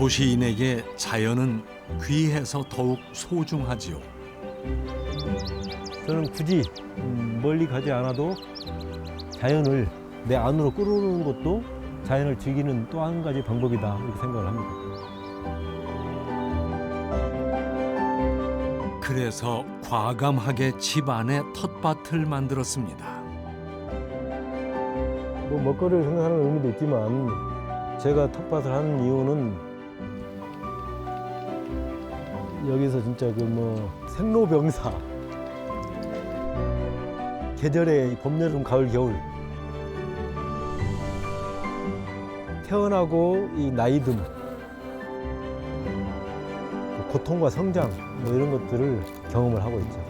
도시인에게 자연은 귀해서 더욱 소중하지요. 저는 굳이 멀리 가지 않아도 자연을 내 안으로 끌어오는 것도 자연을 즐기는 또 한 가지 방법이다 이렇게 생각을 합니다. 그래서 과감하게 집 안에 텃밭을 만들었습니다. 뭐 먹거리를 생산하는 의미도 있지만 제가 텃밭을 하는 이유는 여기서 진짜 그 뭐 생로병사 계절의 봄, 여름, 가을, 겨울 태어나고 이 나이듦 고통과 성장 뭐 이런 것들을 경험을 하고 있죠.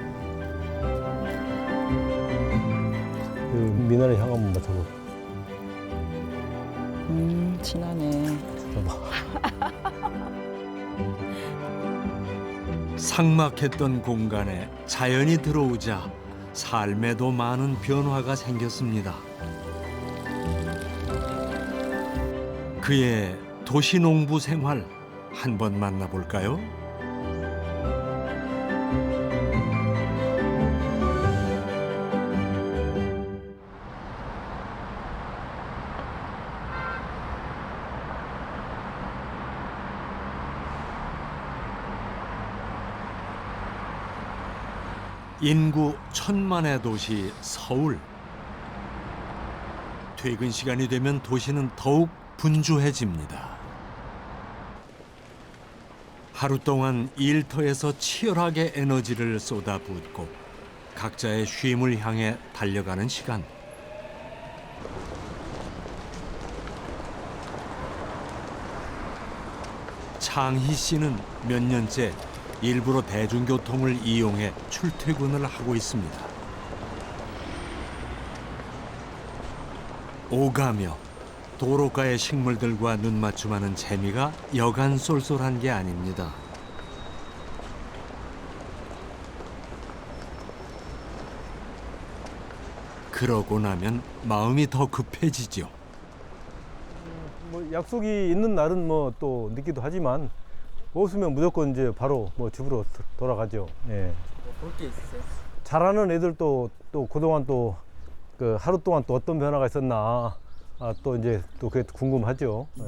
그 미나리 향 한번 맡아보고. 진하네. 삭막했던 공간에 자연이 들어오자 삶에도 많은 변화가 생겼습니다. 그의 도시농부 생활 한번 만나볼까요? 인구 1000만의 도시 서울. 퇴근 시간이 되면 도시는 더욱 분주해집니다. 하루 동안 일터에서 치열하게 에너지를 쏟아붓고 각자의 쉼을 향해 달려가는 시간. 창희 씨는 몇 년째 일부러 대중교통을 이용해 출퇴근을 하고 있습니다. 오가며 도로가의 식물들과 눈맞춤하는 재미가 여간 쏠쏠한 게 아닙니다. 그러고 나면 마음이 더 급해지죠. 뭐 약속이 있는 날은 뭐 또 늦기도 하지만 없으면 무조건 이제 바로 뭐 집으로 돌아가죠. 예. 볼 게 있으세요? 잘하는 애들도 또 그동안 또 그 하루 동안 또 어떤 변화가 있었나 또 이제 또 그게 궁금하죠. 예.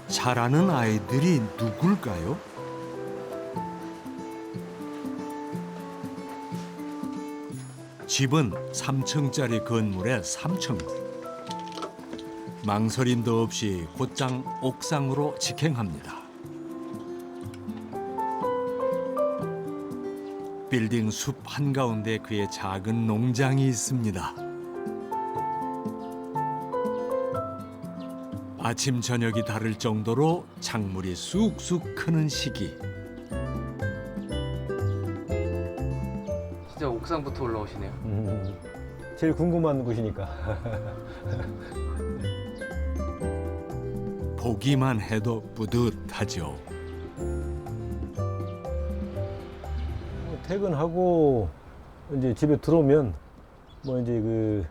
잘하는 아이들이 누굴까요? 집은 3층짜리 건물의 3층. 망설임도 없이 곧장 옥상으로 직행합니다. 빌딩 숲 한가운데 그의 작은 농장이 있습니다. 아침 저녁이 다를 정도로 작물이 쑥쑥 크는 시기. 진짜 옥상부터 올라오시네요. 제일 궁금한 곳이니까. 보기만 해도 뿌듯하죠. 퇴근하고 이제 집에 들어오면 뭐 이제 그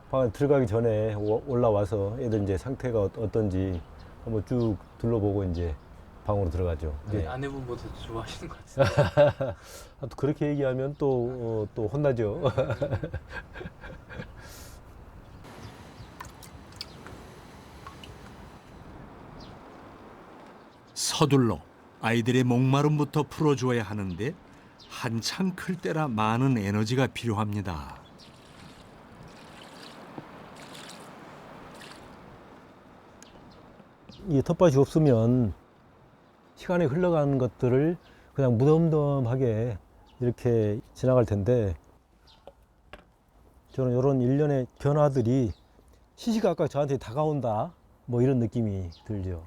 방에 들어가기 전에 올라와서 애들 이제 상태가 어떤지 한번 쭉 둘러보고 이제 방으로 들어가죠. 네, 아내분보다 좋아하시는 것 같아요. 또 그렇게 얘기하면 또 혼나죠. 서둘러 아이들의 목마름부터 풀어줘야 하는데 한창 클 때라 많은 에너지가 필요합니다. 이 텃밭이 없으면 시간이 흘러가는 것들을 그냥 무덤덤하게 이렇게 지나갈 텐데 저는 이런 일련의 변화들이 시시각각 저한테 다가온다 뭐 이런 느낌이 들죠.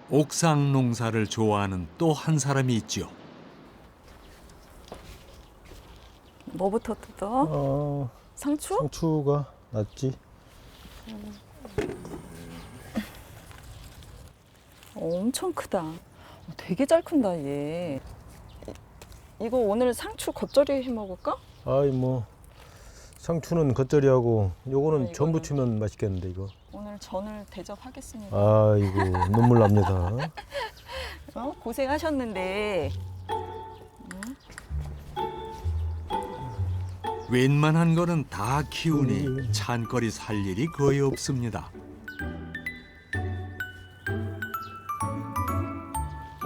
옥상 농사를 좋아하는 또 한 사람이 있죠. 뭐부터 뜯어? 상추? 상추가 낫지. 엄청 크다. 되게 잘 큰다 얘. 이거 오늘 상추 겉절이 해 먹을까? 아이 뭐 상추는 겉절이하고 요거는 이거는- 전 부치면 맛있겠는데 이거. 오늘 전을 대접하겠습니다. 아이고 눈물 납니다. 고생하셨는데 웬만한 거는 다 키우니 찬거리 살 일이 거의 없습니다.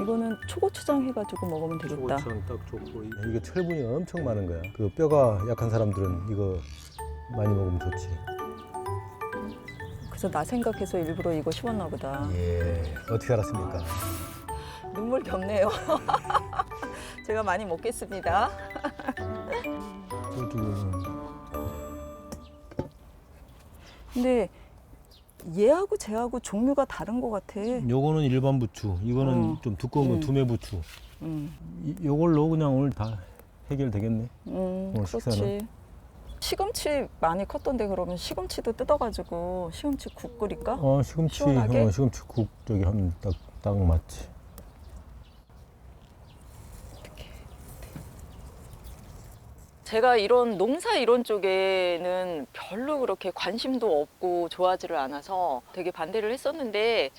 이거는 초고추장 해가지고 먹으면 되겠다. 초고추장 딱 좋고 이게 철분이 엄청 많은 거야. 그 뼈가 약한 사람들은 이거 많이 먹으면 좋지. 그래서 나 생각해서 일부러 이거 심었나 보다. 예, 어떻게 알았습니까? 눈물 겹네요. 제가 많이 먹겠습니다. 저쪽은 근데 얘하고 쟤하고 종류가 다른 것 같아. 요거는 일반 부추, 이거는 좀 두꺼운 거 두매 부추. 요걸로 그냥 오늘 다 해결되겠네. 그렇지. 식사는? 시금치 많이 컸던데 그러면 시금치도 뜯어가지고 시금치 국 끓일까? 시금치, 시원하게? 시금치 국 저기 하면 딱 맞지. 제가 이런 농사 이런 쪽에는 별로 그렇게 관심도 없고 좋아하지를 않아서 되게 반대를 했었는데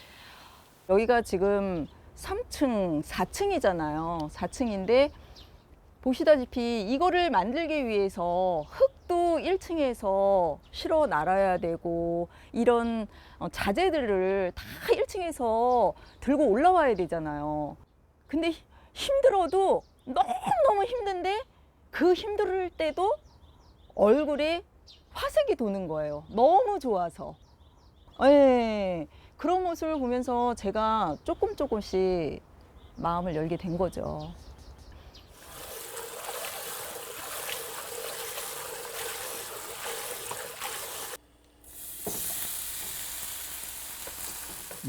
여기가 지금 3층, 4층이잖아요. 4층인데 보시다시피 이거를 만들기 위해서 흙도 1층에서 실어 놔야 되고 이런 자재들을 다 1층에서 들고 올라와야 되잖아요. 근데 힘들어도 너무너무 힘든데 그 힘들 때도 얼굴에 화색이 도는 거예요. 너무 좋아서. 예, 그런 모습을 보면서 제가 조금씩 마음을 열게 된 거죠.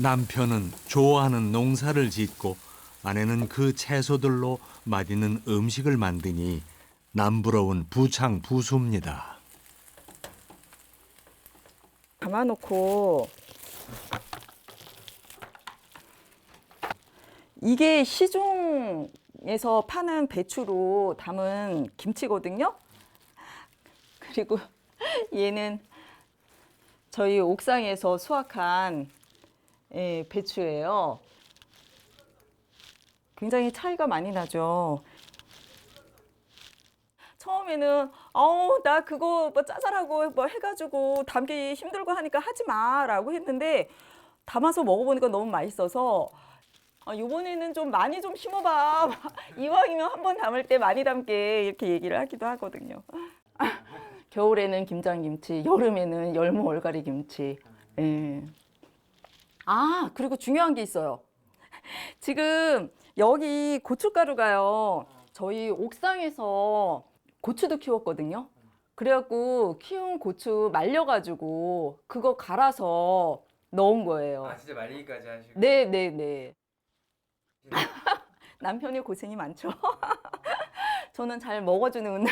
남편은 좋아하는 농사를 짓고 아내는 그 채소들로 맛있는 음식을 만드니 남부러운 부창부수입니다. 담아놓고 이게 시중에서 파는 배추로 담은 김치거든요. 그리고 얘는 저희 옥상에서 수확한 배추예요. 굉장히 차이가 많이 나죠. 처음에는 나 그거 뭐 짜잘하고 뭐 해가지고 담기 힘들고 하니까 하지 마라고 했는데 담아서 먹어보니까 너무 맛있어서 이번에는 좀 많이 좀 심어봐. 이왕이면 한 번 담을 때 많이 담게 이렇게 얘기를 하기도 하거든요. 겨울에는 김장김치, 여름에는 열무 얼갈이 김치. 예. 그리고 중요한 게 있어요. 지금 여기 고춧가루가요. 저희 옥상에서 고추도 키웠거든요. 그래갖고 키운 고추 말려가지고 그거 갈아서 넣은 거예요. 진짜 말리기까지 하시고. 네네네. 남편이 고생이 많죠. 저는 잘 먹어주는.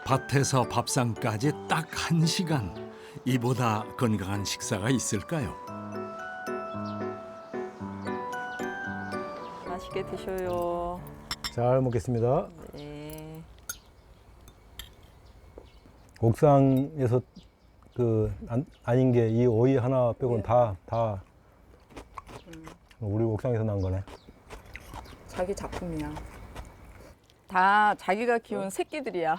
밭에서 밥상까지 딱 1시간. 이보다 건강한 식사가 있을까요? 맛있게 드셔요. 잘 먹겠습니다. 네. 옥상에서 아닌 게 이 오이 하나 빼고는 다 우리 옥상에서 난 거네. 자기 작품이야. 다 자기가 키운 새끼들이야.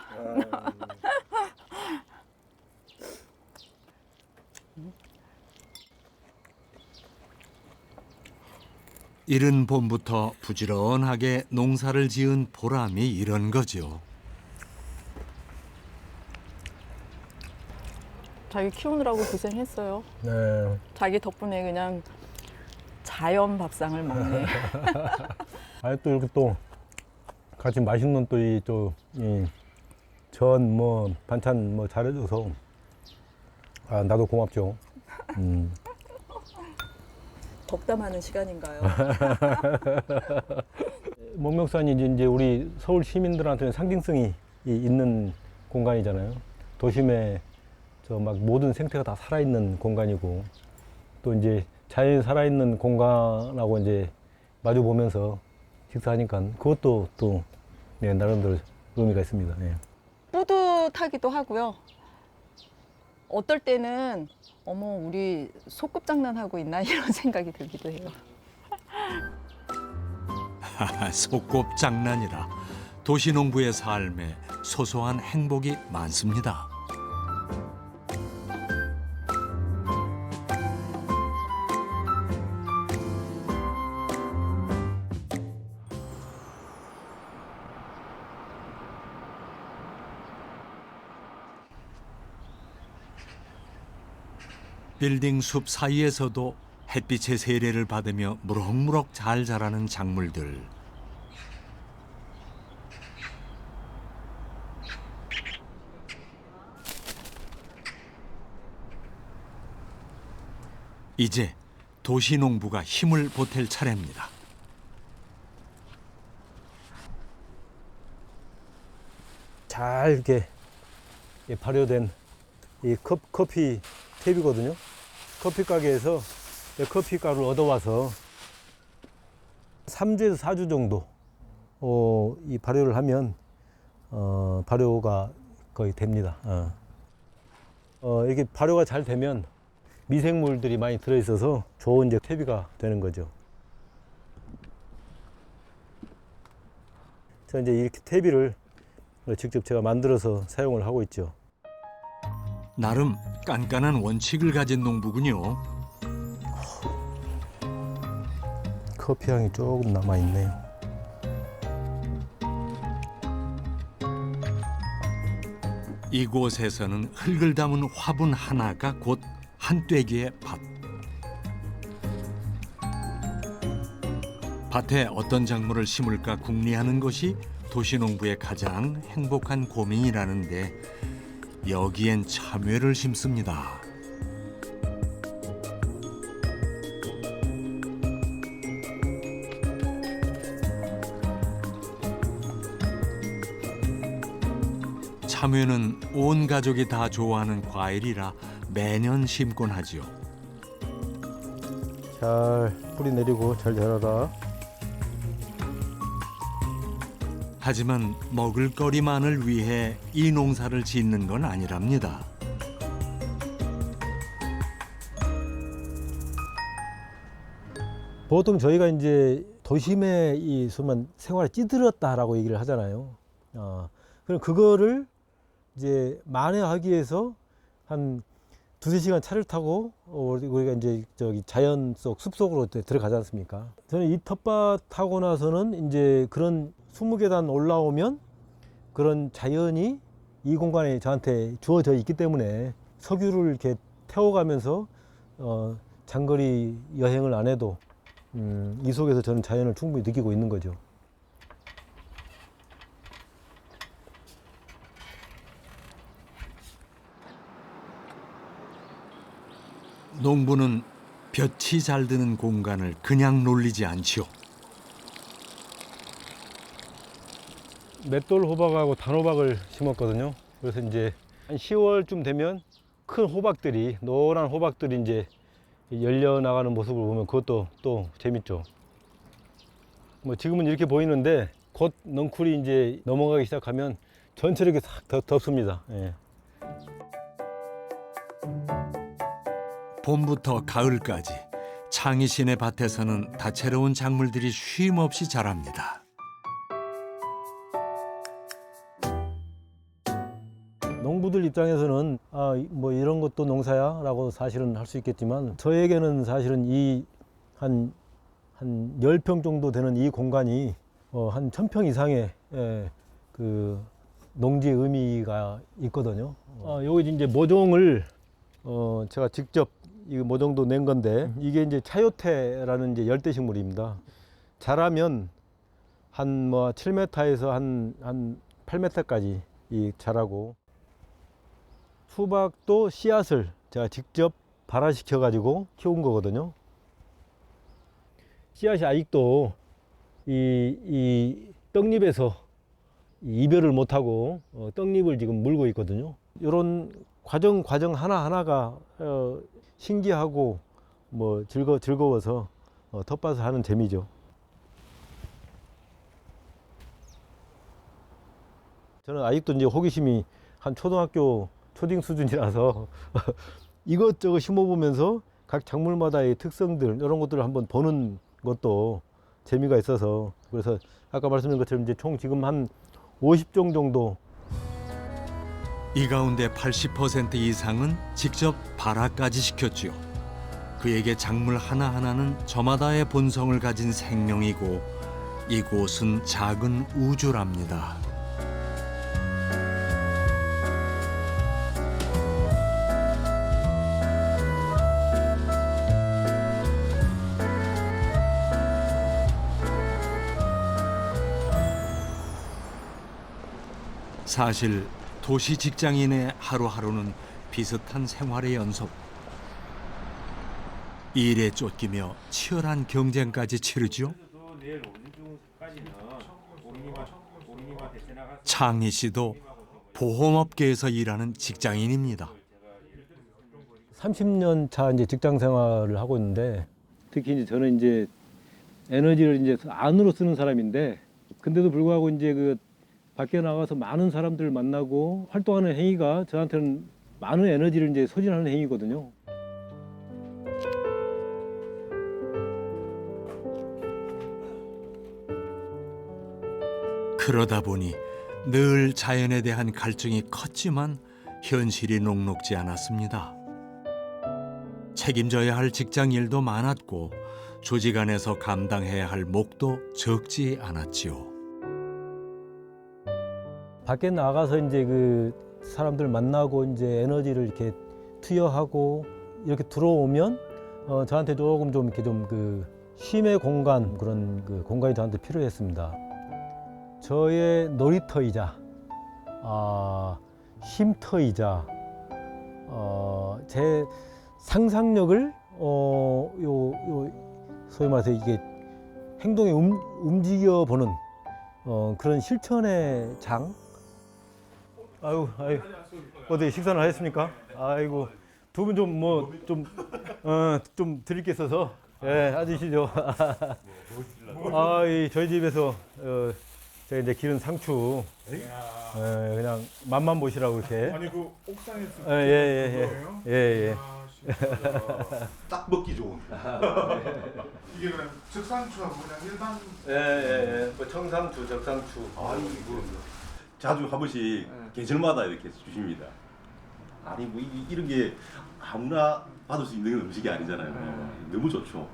이른 봄부터 부지런하게 농사를 지은 보람이 이런 거죠. 자기 키우느라고 고생했어요. 네. 자기 덕분에 그냥 자연 밥상을 먹네. 아니 또 이렇게 또 같이 맛있는 또 전 뭐 반찬 뭐 잘해줘서 나도 고맙죠. 덕담하는 시간인가요? 목명산이 이제 우리 서울 시민들한테는 상징성이 있는 공간이잖아요. 도심에 그래서 막 모든 생태가 다 살아있는 공간이고 또 이제 자연이 살아있는 공간하고 이제 마주 보면서 식사하니까 그것도 또 네, 나름대로 의미가 있습니다. 네. 뿌듯하기도 하고요. 어떨 때는 어머 우리 소꿉장난하고 있나 이런 생각이 들기도 해요. 소꿉장난이라 도시농부의 삶에 소소한 행복이 많습니다. 빌딩 숲 사이에서도 햇빛의 세례를 받으며 무럭무럭 잘 자라는 작물들. 이제 도시농부가 힘을 보탤 차례입니다. 잘 이렇게 발효된 이 커피 탭이거든요. 커피 가게에서 커피 가루를 얻어와서 3주에서 4주 정도 이 발효를 하면 발효가 거의 됩니다. 이렇게 발효가 잘 되면 미생물들이 많이 들어있어서 좋은 이제 퇴비가 되는 거죠. 자, 이제 이렇게 퇴비를 직접 제가 만들어서 사용을 하고 있죠. 나름 깐깐한 원칙을 가진 농부군요. 커피 향이 조금 남아 있네요. 이곳에서는 흙을 담은 화분 하나가 곧 한 떼기의 밥. 밭에 어떤 작물을 심을까 궁리하는 것이 도시농부의 가장 행복한 고민이라는데 여기엔 참외를 심습니다. 참외는 온 가족이 다 좋아하는 과일이라 매년 심곤 하지요. 잘 뿌리 내리고 잘 자라라. 하지만 먹을거리만을 위해 이 농사를 짓는 건 아니랍니다. 보통 저희가 이제 도심에 이 소만 생활에 찌들었다라고 얘기를 하잖아요. 그럼 그거를 이제 만회하기 위해서 한 두세 시간 차를 타고 우리가 이제 저기 자연 속 숲속으로 들어가지 않습니까? 저는 이 텃밭 타고 나서는 이제 그런 20계단 올라오면 그런 자연이 이 공간에 저한테 주어져 있기 때문에 석유를 이렇게 태워가면서 장거리 여행을 안 해도 이 속에서 저는 자연을 충분히 느끼고 있는 거죠. 농부는 볕이 잘 드는 공간을 그냥 놀리지 않지요. 맷돌 호박하고 단호박을 심었거든요. 그래서 이제 한 10월쯤 되면 큰 호박들이, 노란 호박들이 이제 열려 나가는 모습을 보면 그것도 또 재밌죠. 뭐 지금은 이렇게 보이는데 곧 넝쿨이 이제 넘어가기 시작하면 전체를 이렇게 싹 덮습니다. 예. 봄부터 가을까지 창희신의 밭에서는 다채로운 작물들이 쉼없이 자랍니다. 농부들 입장에서는 뭐 이런 것도 농사야 라고 사실은 할 수 있겠지만 저에게는 사실은 이 한 10평 정도 되는 이 공간이 한 1000평 이상의 그 농지의 의미가 있거든요. 여기 이제 모종을 제가 직접 이 모종도 낸 건데 이게 이제 차요테라는 이제 열대식물입니다. 자라면 한 뭐 7m에서 한 8m까지 자라고, 수박도 씨앗을 제가 직접 발화시켜 가지고 키운 거거든요. 씨앗이 아직도 이 떡잎에서 이별을 못하고 떡잎을 지금 물고 있거든요. 이런 과정 하나하나가 신기하고 뭐 즐거워서 텃밭을 하는 재미죠. 저는 아직도 이제 호기심이 한 초등학교 초딩 수준이라서 이것저것 심어보면서 각 작물마다의 특성들 이런 것들을 한번 보는 것도 재미가 있어서, 그래서 아까 말씀드린 것처럼 이제 총 지금 한 50종 정도. 이 가운데 80% 이상은 직접 발화까지 시켰지요. 그에게 작물 하나하나는 저마다의 본성을 가진 생명이고 이곳은 작은 우주랍니다. 사실 도시 직장인의 하루하루는 비슷한 생활의 연속. 일에 쫓기며 치열한 경쟁까지 치르죠. 창희 씨도 보험업계에서 일하는 직장인입니다. 30년 차 이제 직장 생활을 하고 있는데, 특히 이제 저는 이제 에너지를 이제 안으로 쓰는 사람인데, 근데도 불구하고 이제 그 밖에 나가서 많은 사람들을 만나고 활동하는 행위가 저한테는 많은 에너지를 이제 소진하는 행위거든요. 그러다 보니 늘 자연에 대한 갈증이 컸지만 현실이 녹록지 않았습니다. 책임져야 할 직장 일도 많았고 조직 안에서 감당해야 할 몫도 적지 않았지요. 밖에 나가서 이제 그 사람들 만나고 이제 에너지를 이렇게 투여하고 이렇게 들어오면 저한테 조금 좀 이렇게 좀 그 쉼의 공간, 그런 그 공간이 저한테 필요했습니다. 저의 놀이터이자 쉼터이자 제 상상력을 소위 말해서 이게 행동에 움직여 보는 그런 실천의 장. 아유, 어디 식사는 하셨습니까? 아이고, 두 분 좀 좀 드릴 게 있어서, 예, 앉으시죠. 저희 집에서 제가 이제 기른 상추, 그냥 맛만 보시라고 이렇게. 아니 그 옥상에서 예. 딱 먹기 좋은. 이게 그냥 적상추하고 그냥 일반. 뭐 청상추, 적상추. 아이고 자주 한 번씩 계절마다 이렇게 주십니다. 아니 뭐 이런 게 아무나 받을 수 있는 음식이 아니잖아요. 너무 좋죠.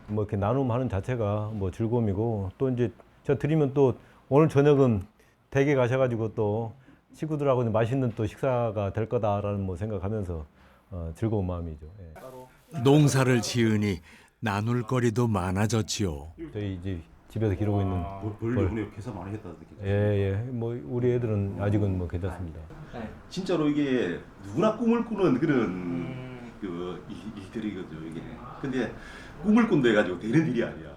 뭐 이렇게 나눔하는 자체가 뭐 즐거움이고, 또 이제 저 드리면 또 오늘 저녁은 댁에 가셔가지고 또 식구들하고 맛있는 또 식사가 될 거다라는 뭐 생각하면서 즐거운 마음이죠. 예. 농사를 지으니 나눌 거리도 많아졌지요. 저희 이제 집에서 기르고 있는 벌 오늘 계산 많이 했다 느끼죠. 예. 뭐 우리 애들은 아직은 뭐 괜찮습니다. 진짜로 이게 누구나 꿈을 꾸는 그런 그 일들이거든요 이게. 근데 꿈을 꾼다 해가지고 되는 일이 아니야.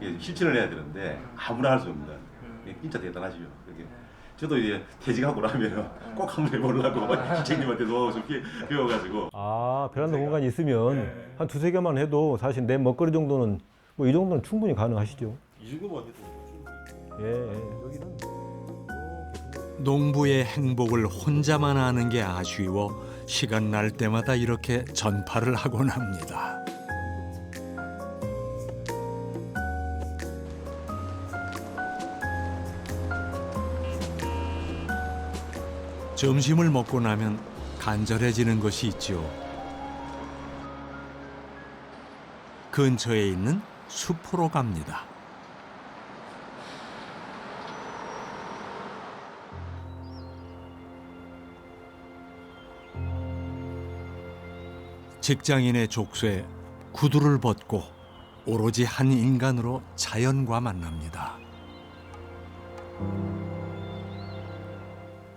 이게 실천을 해야 되는데 아무나 할 수 없는. 진짜 대단하시죠. 저도 이제 퇴직하고 나면은 꼭 한번 해보려고 시청님한테도 좀 배워가지고. 베란다 공간이 있으면 한 두세 개만 해도 사실 내 먹거리 정도는 뭐 이 정도는 충분히 가능하시죠. 이 정도만 해도 여기는 농부의 행복을 혼자만 아는 게 아쉬워 시간 날 때마다 이렇게 전파를 하곤 합니다. 점심을 먹고 나면 간절해지는 것이 있죠. 근처에 있는 숲으로 갑니다. 직장인의 족쇄, 구두를 벗고 오로지 한 인간으로 자연과 만납니다.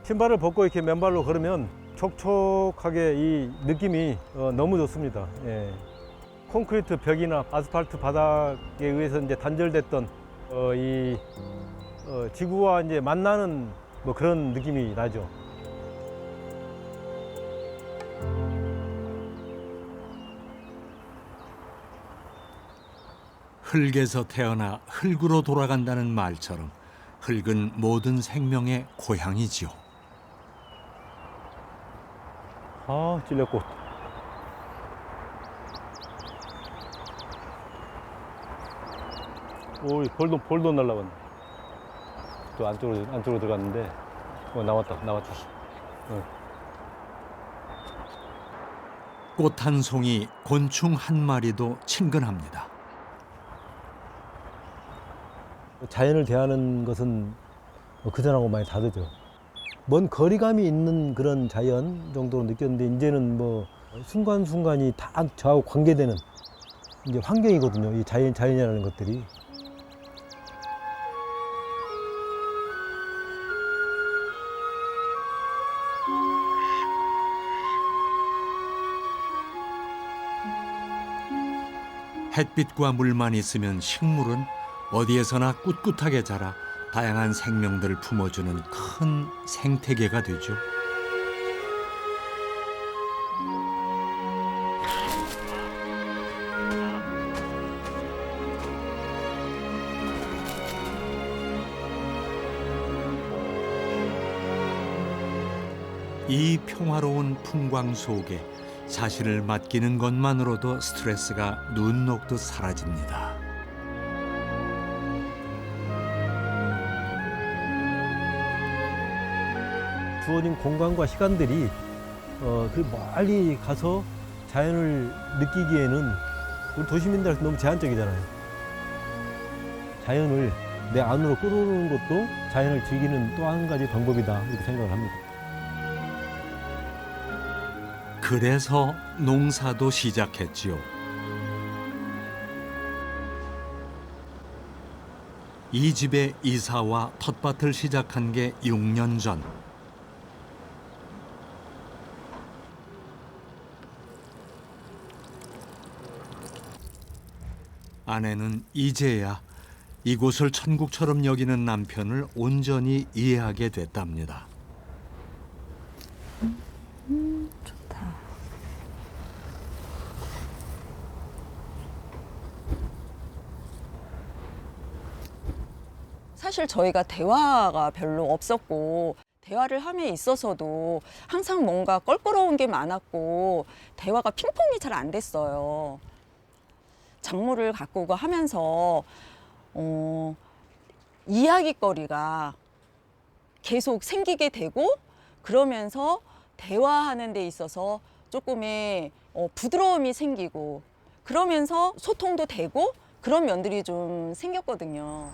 신발을 벗고 이렇게 맨발로 걸으면 촉촉하게 이 느낌이 너무 좋습니다. 예. 콘크리트 벽이나 아스팔트 바닥에 의해서 이제 단절됐던 지구와 이제 만나는 뭐 그런 느낌이 나죠. 흙에서 태어나 흙으로 돌아간다는 말처럼 흙은 모든 생명의 고향이지요. 아, 찔레꽃. 오, 벌도 날라갔네. 또 안쪽으로 들어갔는데, 나왔다. 꽃 한 송이, 곤충 한 마리도 친근합니다. 자연을 대하는 것은 그전하고 많이 다르죠. 먼 거리감이 있는 그런 자연 정도로 느꼈는데, 이제는 뭐 순간순간이 다 저하고 관계되는 이제 환경이거든요. 이 자연이라는 것들이. 햇빛과 물만 있으면 식물은 어디에서나 꿋꿋하게 자라 다양한 생명들을 품어주는 큰 생태계가 되죠. 이 평화로운 풍광 속에 자신을 맡기는 것만으로도 스트레스가 눈 녹듯 사라집니다. 주어진 공간과 시간들이 그 멀리 가서 자연을 느끼기에는 우리 도시민들한테 너무 제한적이잖아요. 자연을 내 안으로 끌어오는 것도 자연을 즐기는 또 한 가지 방법이다, 이렇게 생각을 합니다. 그래서 농사도 시작했지요. 이 집에 이사와 텃밭을 시작한 게 6년 전. 아내는 이제야 이곳을 천국처럼 여기는 남편을 온전히 이해하게 됐답니다. 좋다. 사실 저희가 대화가 별로 없었고 대화를 함에 있어서도 항상 뭔가 껄끄러운 게 많았고 대화가 핑퐁이 잘 안 됐어요. 작물을 가꾸고 하면서 이야깃거리가 계속 생기게 되고 그러면서 대화하는 데 있어서 조금의 부드러움이 생기고 그러면서 소통도 되고 그런 면들이 좀 생겼거든요.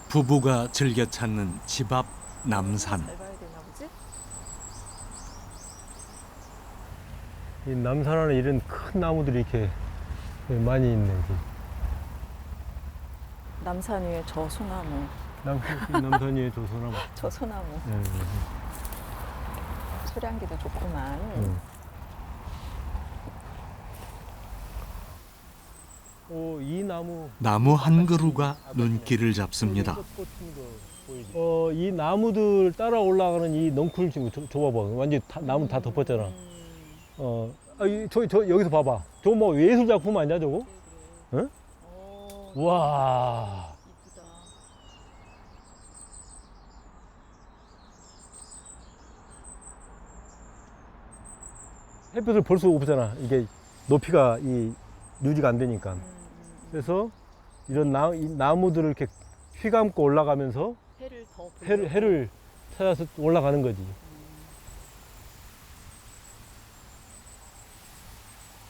부부가 즐겨 찾는 집 앞 남산. 잘 봐야 되나 보지? 이 남산 안에 이런 큰 나무들이 이렇게 많이 있네. 남산 위에 저 소나무, 남산 위에 저 소나무. 저 소나무. 네. 소량기도 좋구만. 이 나무. 나무 한 그루가 눈길을 잡습니다. 이 나무들 따라 올라가는 이 넝쿨 지금 줘봐봐. 완전 나무 다 덮었잖아. 여기서 봐봐. 저거 뭐 예술 작품 아니야, 저거? 응? 와. 이쁘다. 햇빛을 볼 수가 없잖아. 이게 높이가 유지가 안 되니까. 그래서 이런 나무들을 이렇게 휘감고 올라가면서 해를 더 해를 찾아서 올라가는 거지.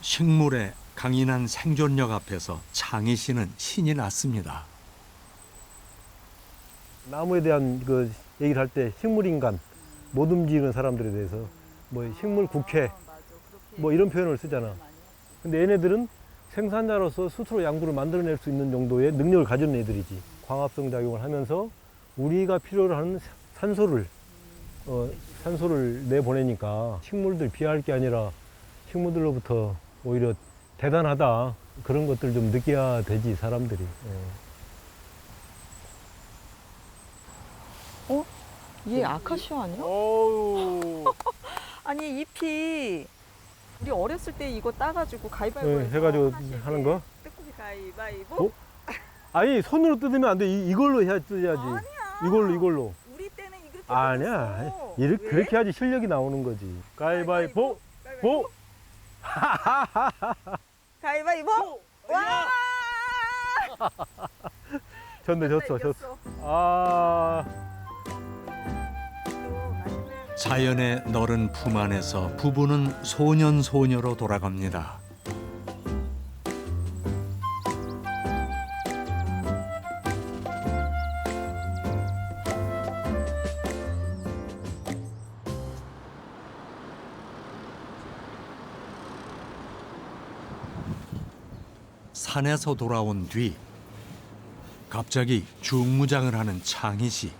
식물의 강인한 생존력 앞에서 창희 씨는 신이 났습니다. 나무에 대한 그 얘기를 할 때 식물인간, 못 움직이는 사람들에 대해서 뭐 식물 국회 뭐 이런 표현을 쓰잖아. 근데 얘네들은 생산자로서 스스로 양분을 만들어낼 수 있는 정도의 능력을 가진 애들이지. 광합성 작용을 하면서 우리가 필요로 하는 산소를 내보내니까 식물들 비하할 게 아니라 식물들로부터 오히려 대단하다, 그런 것들 좀 느껴야 되지, 사람들이. 얘 아카시아 아니야? 어우. 아니 잎이 우리 어렸을 때 이거 따가지고 가위바위보 네, 해가지고 하는 거? 뜨꾸기 가위바위보? 어? 아니 손으로 뜯으면 안 돼. 이걸로 해야 뜯어야지. 아니야. 이걸로. 우리 때는 이렇게 아니야. 뜯었어. 이렇게 왜? 그렇게 하지 실력이 나오는 거지. 가위바위보. 보. 가위바위보? 와! 졌네, 졌어. 이겼어. 아. 또 맛있는 자연의 너른 품 안에서 부부는 소년소녀로 돌아갑니다. 산에서 돌아온 뒤 갑자기 중무장을 하는 창희 씨.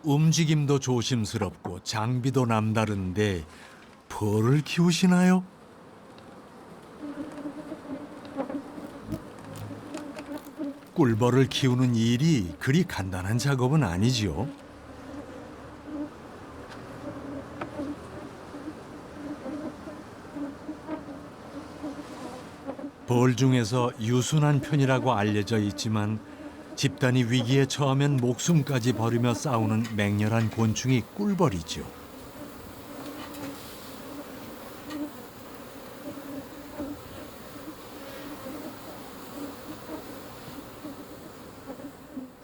움직임도 조심스럽고 장비도 남다른데 벌을 키우시나요? 꿀벌을 키우는 일이 그리 간단한 작업은 아니지요. 벌 중에서 유순한 편이라고 알려져 있지만 집단이 위기에 처하면 목숨까지 버리며 싸우는 맹렬한 곤충이 꿀벌이죠.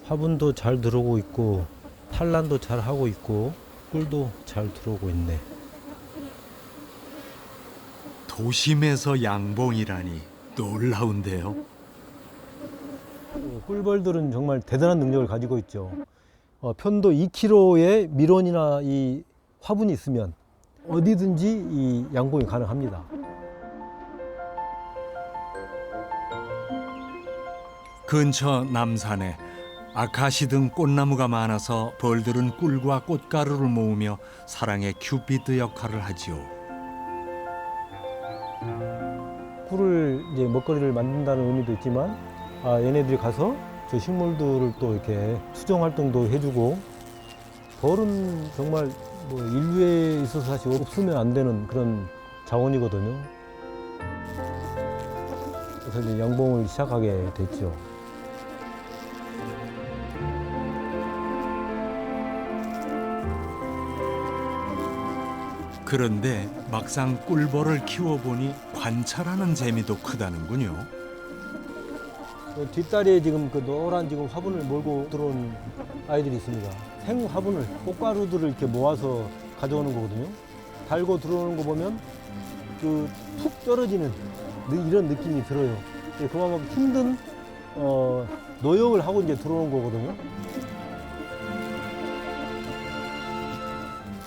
화분도 잘 들어오고 있고 산란도 잘 하고 있고 꿀도 잘 들어오고 있네. 도심에서 양봉이라니 놀라운데요. 꿀벌들은 정말 대단한 능력을 가지고 있죠. 편도 2km의 밀원이나 이 화분이 있으면 어디든지 이 양봉이 가능합니다. 근처 남산에 아카시 등 꽃나무가 많아서 벌들은 꿀과 꽃가루를 모으며 사랑의 큐피드 역할을 하지요. 꿀을 이제 먹거리를 만든다는 의미도 있지만 얘네들이 가서 저 식물들을 또 이렇게 수정 활동도 해주고 벌은 정말 뭐 인류에 있어서 사실 없으면 안 되는 그런 자원이거든요. 그래서 이제 양봉을 시작하게 됐죠. 그런데 막상 꿀벌을 키워보니 관찰하는 재미도 크다는군요. 뒷다리에 지금 그 노란 지금 화분을 몰고 들어온 아이들이 있습니다. 생 화분을 꽃가루들을 이렇게 모아서 가져오는 거거든요. 달고 들어오는 거 보면 그 푹 떨어지는 이런 느낌이 들어요. 그만큼 힘든 노역을 하고 이제 들어오는 거거든요.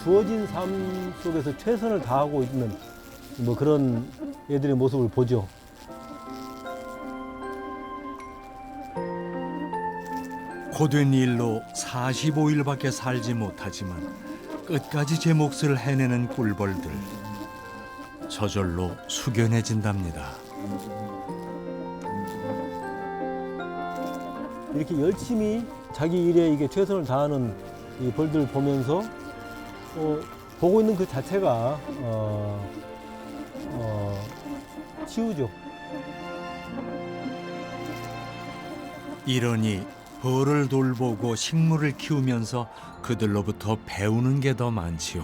주어진 삶 속에서 최선을 다하고 있는 뭐 그런 애들의 모습을 보죠. 고된 일로 45일밖에 살지 못하지만 끝까지 제 몫을 해내는 꿀벌들. 저절로 숙연해진답니다. 이렇게 열심히 자기 일에 이게 최선을 다하는 이 벌들 보면서 보고 있는 그 자체가 치유죠. 이러니 벌을 돌보고 식물을 키우면서 그들로부터 배우는 게 더 많지요.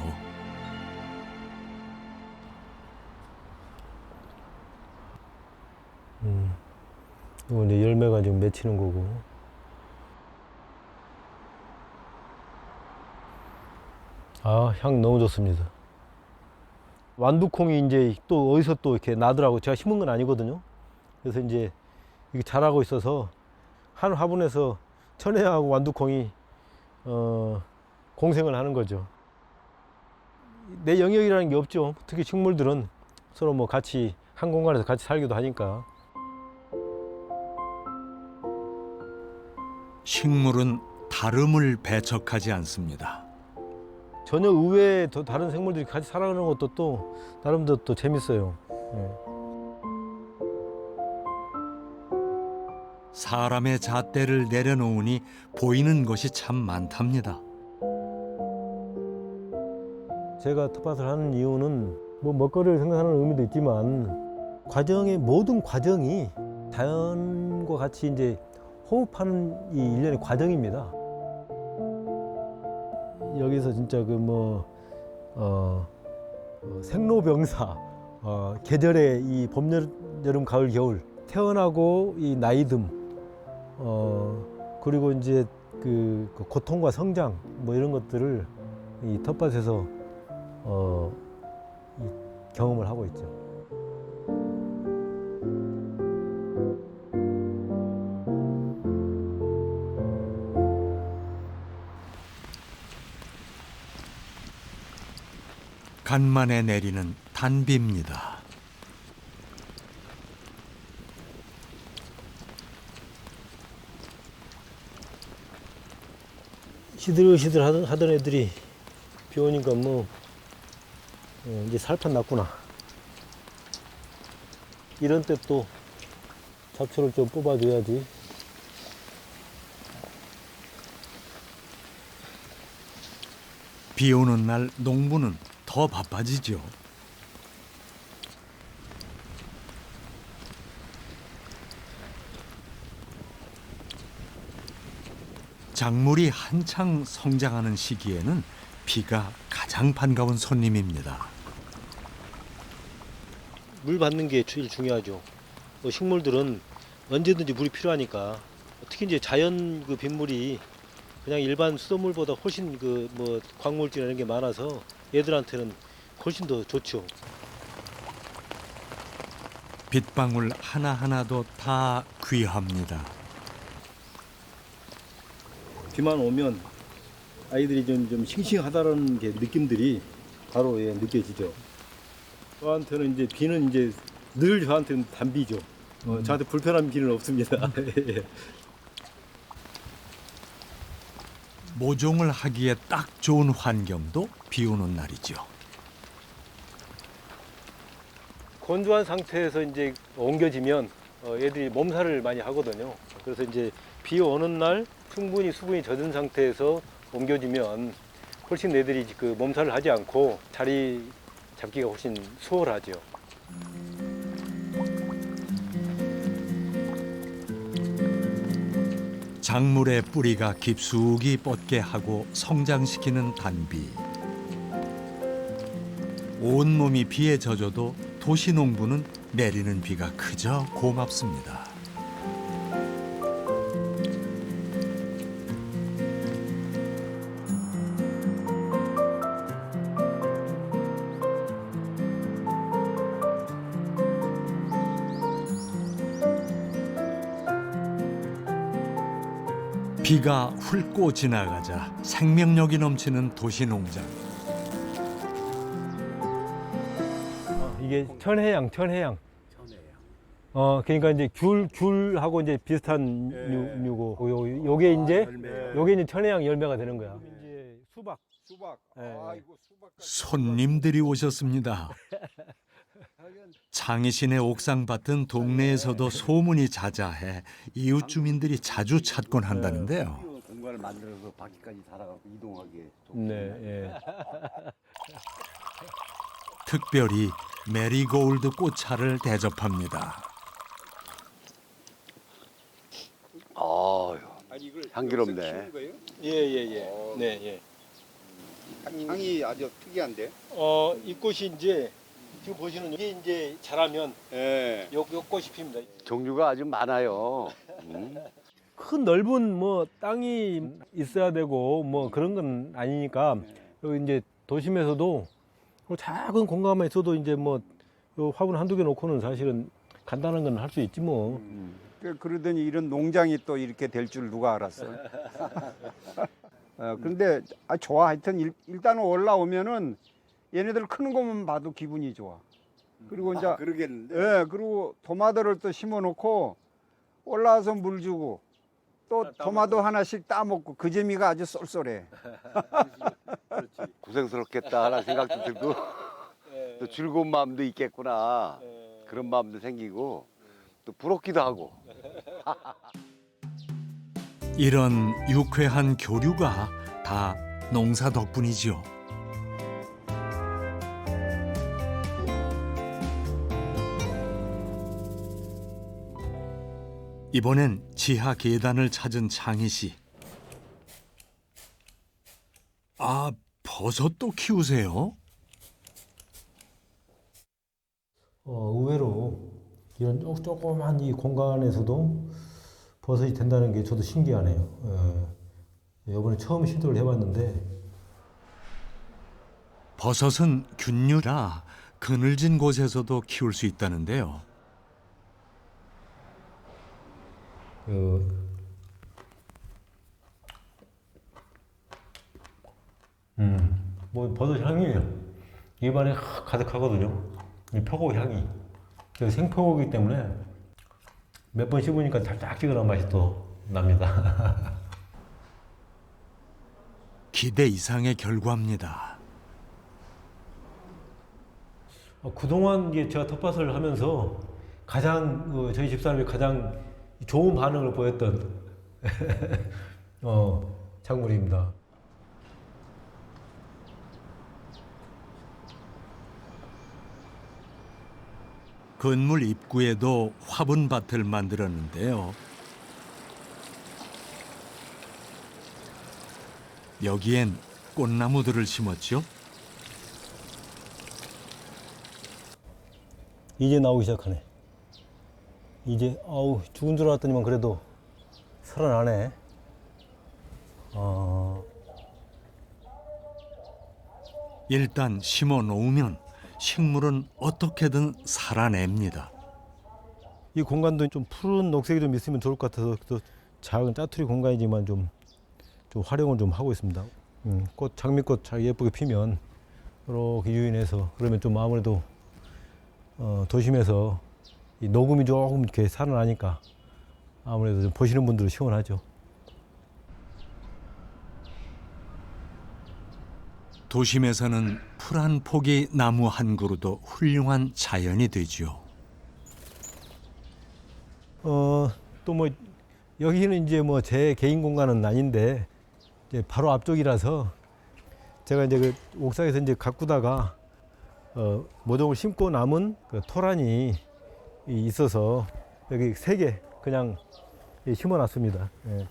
이거 이제 열매가 지금 맺히는 거고. 향 너무 좋습니다. 완두콩이 이제 또 어디서 또 이렇게 나더라고. 제가 심은 건 아니거든요. 그래서 이제 이게 자라고 있어서 한 화분에서 천혜하고 완두콩이 공생을 하는 거죠. 내 영역이라는 게 없죠. 특히 식물들은 서로 뭐 같이 한 공간에서 같이 살기도 하니까. 식물은 다름을 배척하지 않습니다. 전혀 의외의 또 다른 생물들이 같이 살아가는 것도 또 나름대로 또 재밌어요. 예. 사람의 잣대를 내려놓으니 보이는 것이 참 많답니다. 제가 텃밭을 하는 이유는 뭐 먹거리를 생산하는 의미도 있지만 모든 과정이 자연과 같이 이제 호흡하는 이 일련의 과정입니다. 여기서 진짜 생로병사, 계절의 이 봄, 여름, 가을, 겨울, 태어나고 이 나이듦, 그리고 이제 그 고통과 성장 뭐 이런 것들을 이 텃밭에서 이 경험을 하고 있죠. 간만에 내리는 단비입니다. 시들시들 하던 애들이 비 오니까 이제 살판 났구나. 이런 때 또 잡초를 좀 뽑아줘야지. 비 오는 날 농부는 더 바빠지죠. 작물이 한창 성장하는 시기에는 비가 가장 반가운 손님입니다. 물 받는 게 제일 중요하죠. 식물들은 언제든지 물이 필요하니까 특히 이제 자연 빗물이 그냥 일반 수돗물보다 훨씬 광물질 이런 게 많아서 얘들한테는 훨씬 더 좋죠. 빗방울 하나하나도 다 귀합니다. 비만 오면 아이들이 좀 싱싱하다는 게 느낌들이 바로 느껴지죠. 저한테는 이제 비는 이제 늘 저한테는 단비죠. 저한테 불편한 비는 없습니다. 모종을 하기에 딱 좋은 환경도 비 오는 날이죠. 건조한 상태에서 이제 옮겨지면 애들이 몸살을 많이 하거든요. 그래서 이제 비 오는 날 충분히 수분이 젖은 상태에서 옮겨지면 훨씬 애들이 몸살을 하지 않고 자리 잡기가 훨씬 수월하죠. 작물의 뿌리가 깊숙이 뻗게 하고 성장시키는 단비. 온몸이 비에 젖어도 도시 농부는 내리는 비가 그저 고맙습니다. 비가 훑고 지나가자 생명력이 넘치는 도시 농장. 이게 천혜향. 그러니까 이제 귤하고 이제 비슷한 류고, 요게 이제 천혜향 열매가 되는 거야. 이제 수박. 손님들이 오셨습니다. 장희신의 옥상밭은 동네에서도 소문이 자자해 이웃 주민들이 자주 찾곤 한다는데요. 공간을 만들어서 바퀴까지 달아갖고 이동하게. 네, 예. 특별히 메리고울드 꽃차를 대접합니다. 향기롭네. 예. 네, 예. 향이 아주 특이한데. 이 꽃이 이제 지금 보시는 이게 이제 자라면 예. 요 꽃이 핍니다. 종류가 아주 많아요. 큰 넓은 땅이 있어야 되고 그런 건 아니니까 여기 이제 도심에서도 작은 공간만 있어도 이제 요 화분 한두 개 놓고는 사실은 간단한 건 할 수 있지 뭐. 그러더니 이런 농장이 또 이렇게 될 줄 누가 알았어. 근데 좋아. 하여튼 일단 올라오면은 얘네들 크는 것만 봐도 기분이 좋아. 그리고 이제 그러겠는데. 예, 그리고 토마토를 또 심어 놓고 올라와서 물 주고 또 토마토 하나씩 따먹고 그 재미가 아주 쏠쏠해. 고생스럽겠다 하는 생각도 들고 또 즐거운 마음도 있겠구나. 그런 마음도 생기고 또 부럽기도 하고. 이런 유쾌한 교류가 다 농사 덕분이지요. 이번엔 지하 계단을 찾은 창희 씨. 아, 버섯도 키우세요? 의외로 이런 조그만 이 공간에서도 버섯이 된다는 게 저도 신기하네요. 이번에 처음 시도를 해봤는데 버섯은 균류라 그늘진 곳에서도 키울 수 있다는데요. 뭐 버섯 향이 입안에 가득하거든요. 이 표고 향이. 그래서 생표고이기 때문에 몇 번 씹으니까 달짝지근한 맛이 또 납니다. 기대 이상의 결과입니다. 그동안 이제 제가 텃밭을 하면서 가장 저희 집사람이 가장 좋은 반응을 보였던 작물입니다. 건물 입구에도 화분밭을 만들었는데요. 여기엔 꽃나무들을 심었죠. 이제 나오기 시작하네. 이제 죽은 줄 알았더니만 그래도 살아나네. 일단 심어 놓으면 식물은 어떻게든 살아냅니다. 이 공간도 좀 푸른 녹색이 좀 있으면 좋을 것 같아서 또 작은 짜투리 공간이지만 좀 활용을 좀 하고 있습니다. 장미꽃 잘 예쁘게 피면 이렇게 유인해서 그러면 좀 아무래도 도심에서 이 녹음이 조금 이렇게 살아나니까 아무래도 좀 보시는 분들은 시원하죠. 도심에서는 풀 한 폭이 나무 한 그루도 훌륭한 자연이 되죠. 또 뭐 여기는 이제 뭐 제 개인 공간은 아닌데 이제 바로 앞쪽이라서 제가 이제 그 옥상에서 이제 가꾸다가 모종을 심고 남은 그 토란이 있어서 여기 3개 그냥 심어놨습니다. 예.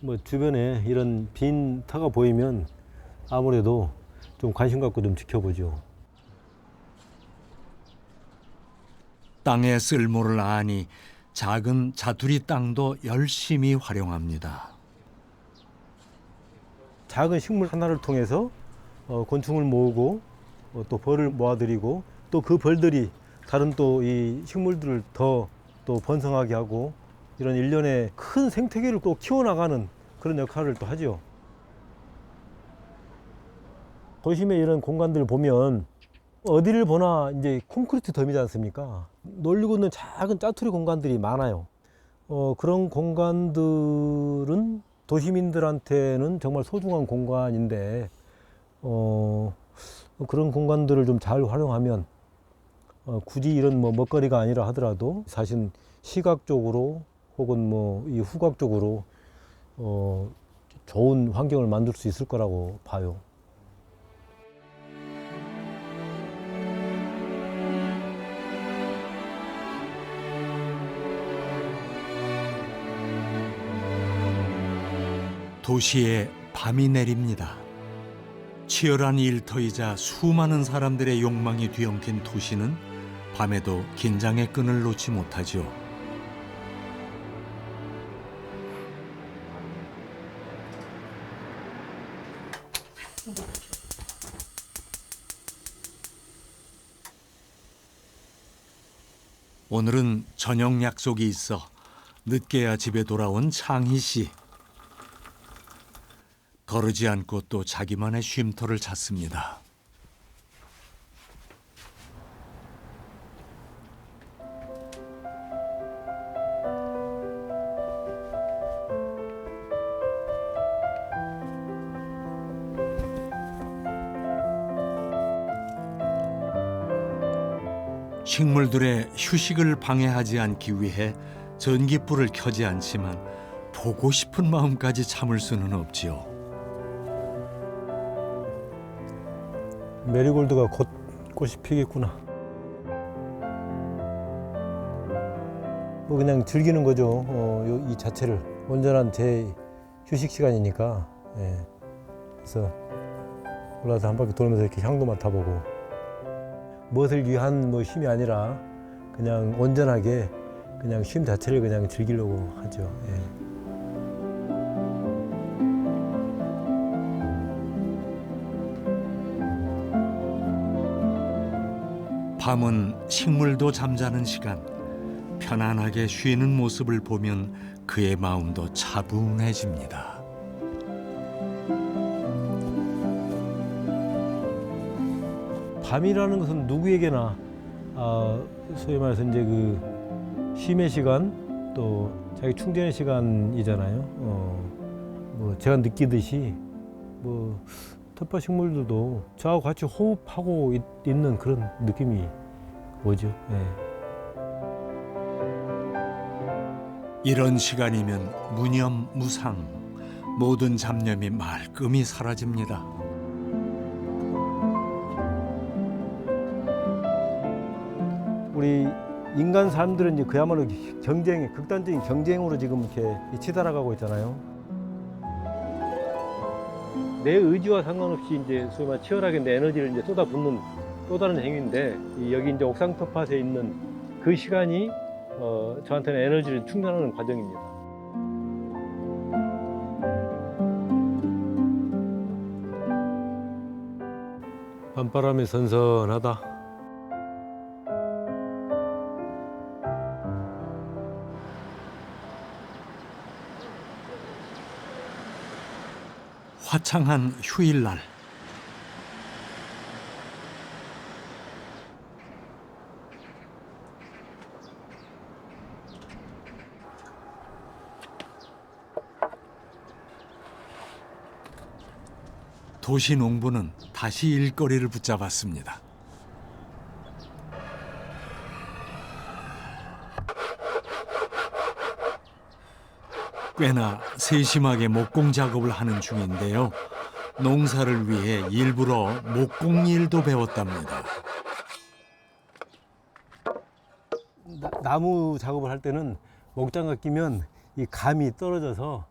뭐 주변에 이런 빈 터가 보이면 아무래도 좀 관심 갖고 좀 지켜보죠. 땅의 쓸모를 아니 작은 자투리 땅도 열심히 활용합니다. 작은 식물 하나를 통해서 곤충을 모으고 또 벌을 모아들이고 또 그 벌들이 다른 또 이 식물들을 더 또 번성하게 하고 이런 일련의 큰 생태계를 또 키워나가는 그런 역할을 또 하죠. 도심의 이런 공간들을 보면 어디를 보나 이제 콘크리트 덤이지 않습니까? 널리고 있는 작은 짜투리 공간들이 많아요. 그런 공간들은 도시민들한테는 정말 소중한 공간인데 그런 공간들을 좀 잘 활용하면 굳이 이런 뭐 먹거리가 아니라 하더라도 사실 시각적으로 혹은 뭐 이 후각적으로 좋은 환경을 만들 수 있을 거라고 봐요. 도시에 밤이 내립니다. 치열한 일터이자 수많은 사람들의 욕망이 뒤엉킨 도시는 밤에도 긴장의 끈을 놓지 못하죠. 오늘은 저녁 약속이 있어 늦게야 집에 돌아온 창희 씨. 거르지 않고 또 자기만의 쉼터를 찾습니다. 식물들의 휴식을 방해하지 않기 위해 전깃불을 켜지 않지만 보고 싶은 마음까지 참을 수는 없지요. 메리골드가 곧 꽃이 피겠구나. 뭐 그냥 즐기는 거죠. 이 자체를 온전한 제 휴식 시간이니까. 예. 그래서 올라서 한 바퀴 돌면서 이렇게 향도 맡아보고 무엇을 위한 뭐 쉼이 아니라 그냥 온전하게 그냥 쉼 자체를 그냥 즐기려고 하죠. 예. 밤은 식물도 잠자는 시간. 편안하게 쉬는 모습을 보면 그의 마음도 차분해집니다. 밤이라는 것은 누구에게나 소위 말해서 이제 그 쉼의 시간 또 자기 충전의 시간이잖아요. 뭐 제가 느끼듯이 뭐 텃밭 식물들도 저하고 같이 호흡하고 있는 그런 느낌이 오죠. 예. 이런 시간이면 무념무상, 모든 잡념이 말끔히 사라집니다. 우리 인간 사람들은 이제 그야말로 경쟁, 극단적인 경쟁으로 지금 이렇게 치달아가고 있잖아요. 내 의지와 상관없이 이제 소위 말 치열하게 내 에너지를 이제 쏟아붓는 또 다른 행위인데 여기 이제 옥상 텃밭에 있는 그 시간이 저한테는 에너지를 충전하는 과정입니다. 밤바람이 선선하다. 화창한 휴일날. 도시 농부는 다시 일거리를 붙잡았습니다. 꽤나 세심하게 목공 작업을 하는 중인데요. 농사를 위해 일부러 목공일도 배웠답니다. 나무 작업을 할 때는 목장갑 끼면 이 감이 떨어져서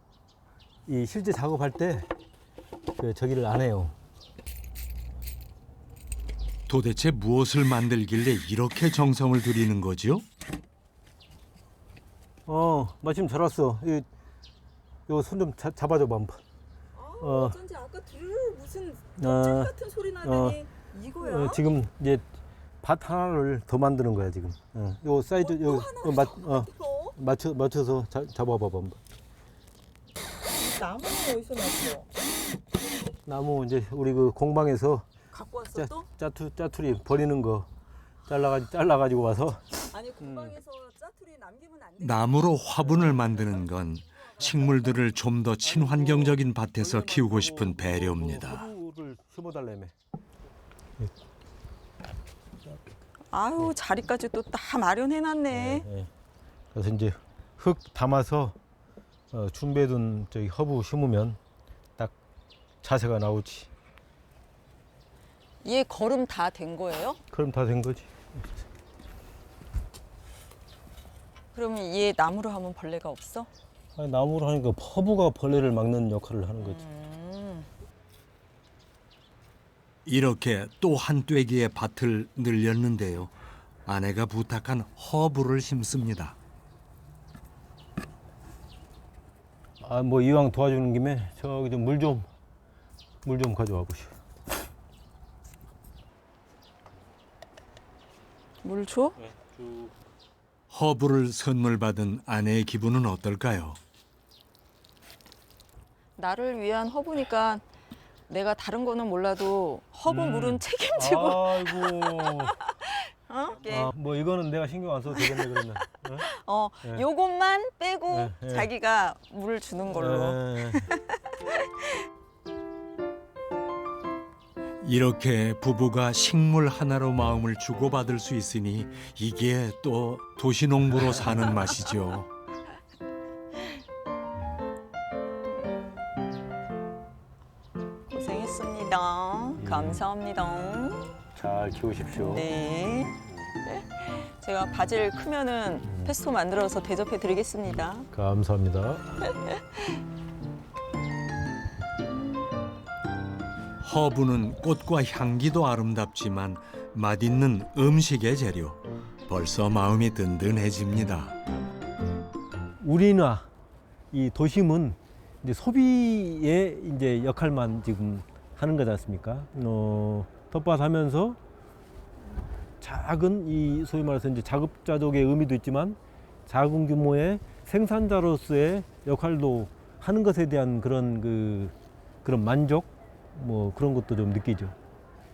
이 실제 작업할 때 저기를 안 해요. 도대체 무엇을 만들길래 이렇게 정성을 들이는 거죠? 마침 잘 왔어. 이거 손 좀 잡아줘봐 한번. 어쩐지 아까 무슨 짠 같은 소리 나더니 이거야? 지금 이제 밭 하나를 더 만드는 거야 지금. 요 사이즈 요 맞춰서 잡아봐봐 한번. 나무는 어디서 났어? 나무 이제 우리 그 공방에서 갖고 왔어 또? 짜투리 버리는 거 잘라가지고 와서. 아니 공방에서 짜투리 남기면 안 돼. 나무로 화분을 만드는 건 식물들을 좀 더 친환경적인 밭에서 키우고 싶은 배려입니다. 를 심어달라며. 아유 자리까지 또 다 마련해놨네. 네. 그래서 이제 흙 담아서 준비해둔 저기 허브 심으면 딱 자세가 나오지. 얘 거름 다 된 거예요? 그럼 다 된 거지. 그러면 얘 나무로 하면 벌레가 없어? 아니, 나무로 하니까 허브가 벌레를 막는 역할을 하는 거지. 이렇게 또 한 떼기의 밭을 늘렸는데요. 아내가 부탁한 허브를 심습니다. 뭐 이왕 도와주는 김에 저기 물 좀 가져와 보시오. 물 줘? 허브를 선물 받은 아내의 기분은 어떨까요? 나를 위한 허브니까 내가 다른 거는 몰라도 허브 물은 책임지고. 아이고. 예. 이거는 내가 신경 안 써도 되겠네 그러면. 네. 요것만 빼고 네. 자기가 물을 주는 걸로. 네. 이렇게 부부가 식물 하나로 마음을 주고받을 수 있으니 이게 또 도시농부로 사는 맛이죠. 감사합니다. 잘 키우십시오. 네. 제가 바질 크면은 페스토 만들어서 대접해 드리겠습니다. 감사합니다. 허브는 꽃과 향기도 아름답지만 맛있는 음식의 재료. 벌써 마음이 든든해집니다. 우리나 이 도심은 이제 소비의 이제 역할만 지금 하는 거지 않습니까? 텃밭하면서 작은 이 소위 말해서 이제 자급자족의 의미도 있지만 작은 규모의 생산자로서의 역할도 하는 것에 대한 그런 만족 뭐 그런 것도 좀 느끼죠.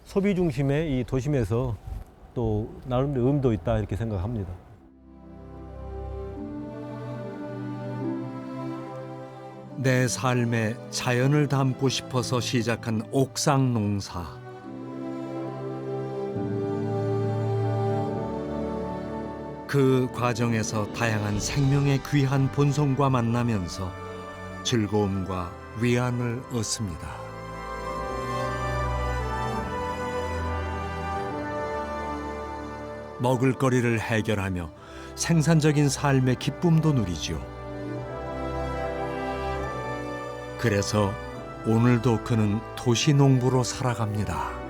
소비 중심의 이 도심에서 또 나름대로 의미도 있다 이렇게 생각합니다. 내 삶에 자연을 담고 싶어서 시작한 옥상 농사. 그 과정에서 다양한 생명의 귀한 본성과 만나면서 즐거움과 위안을 얻습니다. 먹을거리를 해결하며 생산적인 삶의 기쁨도 누리죠. 그래서 오늘도 그는 도시농부로 살아갑니다.